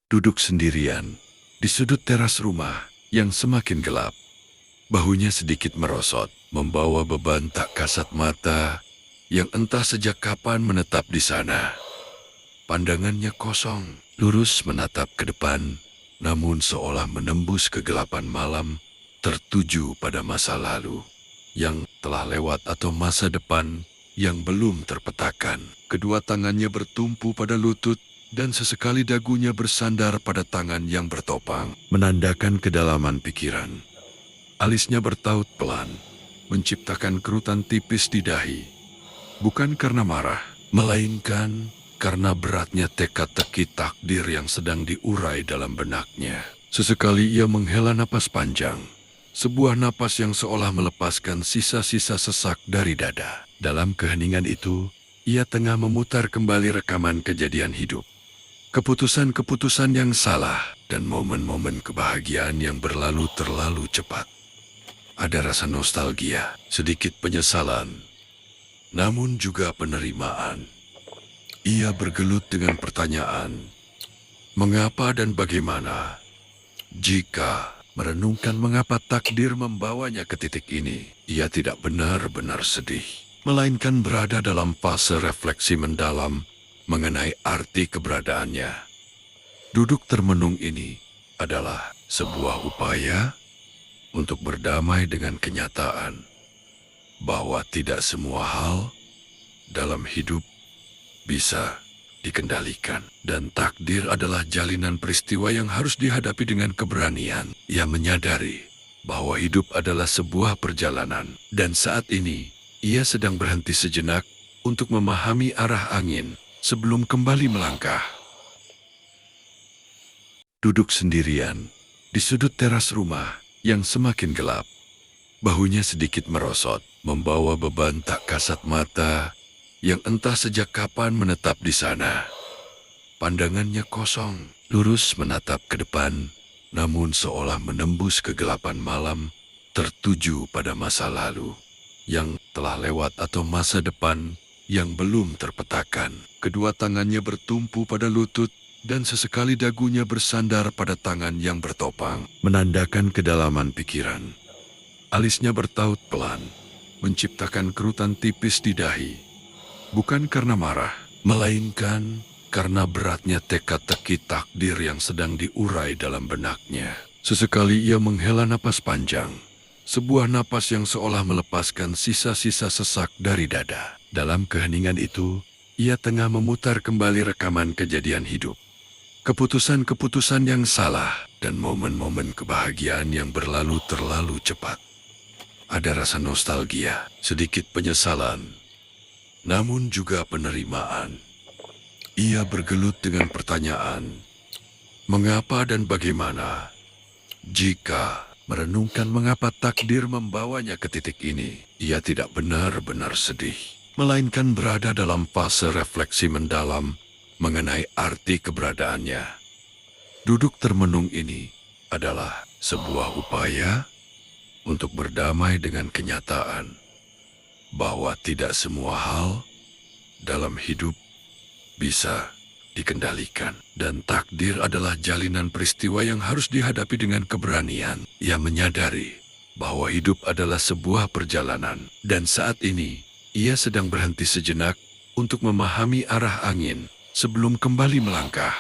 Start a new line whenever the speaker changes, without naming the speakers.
duduk sendirian di sudut teras rumah yang semakin gelap. Bahunya sedikit merosot, membawa beban tak kasat mata yang entah sejak kapan menetap di sana. Pandangannya kosong, lurus menatap ke depan, namun seolah menembus kegelapan malam, tertuju pada masa lalu yang telah lewat atau masa depan yang belum terpetakan. Kedua tangannya bertumpu pada lutut dan sesekali dagunya bersandar pada tangan yang bertopang, menandakan kedalaman pikiran. Alisnya bertaut pelan, menciptakan kerutan tipis di dahi. Bukan karena marah, melainkan karena beratnya teka-teki takdir yang sedang diurai dalam benaknya. Sesekali ia menghela napas panjang, sebuah napas yang seolah melepaskan sisa-sisa sesak dari dada. Dalam keheningan itu, ia tengah memutar kembali rekaman kejadian hidup. Keputusan-keputusan yang salah dan momen-momen kebahagiaan yang berlalu terlalu cepat. Ada rasa nostalgia, sedikit penyesalan, namun juga penerimaan. Ia bergelut dengan pertanyaan, mengapa dan bagaimana? Jika merenungkan mengapa takdir membawanya ke titik ini, ia tidak benar-benar sedih, melainkan berada dalam fase refleksi mendalam mengenai arti keberadaannya. Duduk termenung ini adalah sebuah upaya untuk berdamai dengan kenyataan bahwa tidak semua hal dalam hidup bisa dikendalikan, dan takdir adalah jalinan peristiwa yang harus dihadapi dengan keberanian. Ia menyadari bahwa hidup adalah sebuah perjalanan, dan saat ini ia sedang berhenti sejenak untuk memahami arah angin sebelum kembali melangkah. Duduk sendirian di sudut teras rumah yang semakin gelap. Bahunya sedikit merosot, membawa beban tak kasat mata yang entah sejak kapan menetap di sana. Pandangannya kosong, lurus menatap ke depan, namun seolah menembus kegelapan malam, tertuju pada masa lalu yang telah lewat atau masa depan yang belum terpetakan. Kedua tangannya bertumpu pada lutut dan sesekali dagunya bersandar pada tangan yang bertopang, menandakan kedalaman pikiran. Alisnya bertaut pelan, menciptakan kerutan tipis di dahi. Bukan karena marah, melainkan karena beratnya teka-teki takdir yang sedang diurai dalam benaknya. Sesekali ia menghela napas panjang, sebuah napas yang seolah melepaskan sisa-sisa sesak dari dada. Dalam keheningan itu, ia tengah memutar kembali rekaman kejadian hidup. Keputusan-keputusan yang salah dan momen-momen kebahagiaan yang berlalu terlalu cepat. Ada rasa nostalgia, sedikit penyesalan, namun juga penerimaan. Ia bergelut dengan pertanyaan, mengapa dan bagaimana? Jika merenungkan mengapa takdir membawanya ke titik ini, ia tidak benar-benar sedih, melainkan berada dalam fase refleksi mendalam mengenai arti keberadaannya. Duduk termenung ini adalah sebuah upaya untuk berdamai dengan kenyataan bahwa tidak semua hal dalam hidup bisa dikendalikan, dan takdir adalah jalinan peristiwa yang harus dihadapi dengan keberanian. Ia menyadari bahwa hidup adalah sebuah perjalanan, dan saat ini ia sedang berhenti sejenak untuk memahami arah angin sebelum kembali melangkah.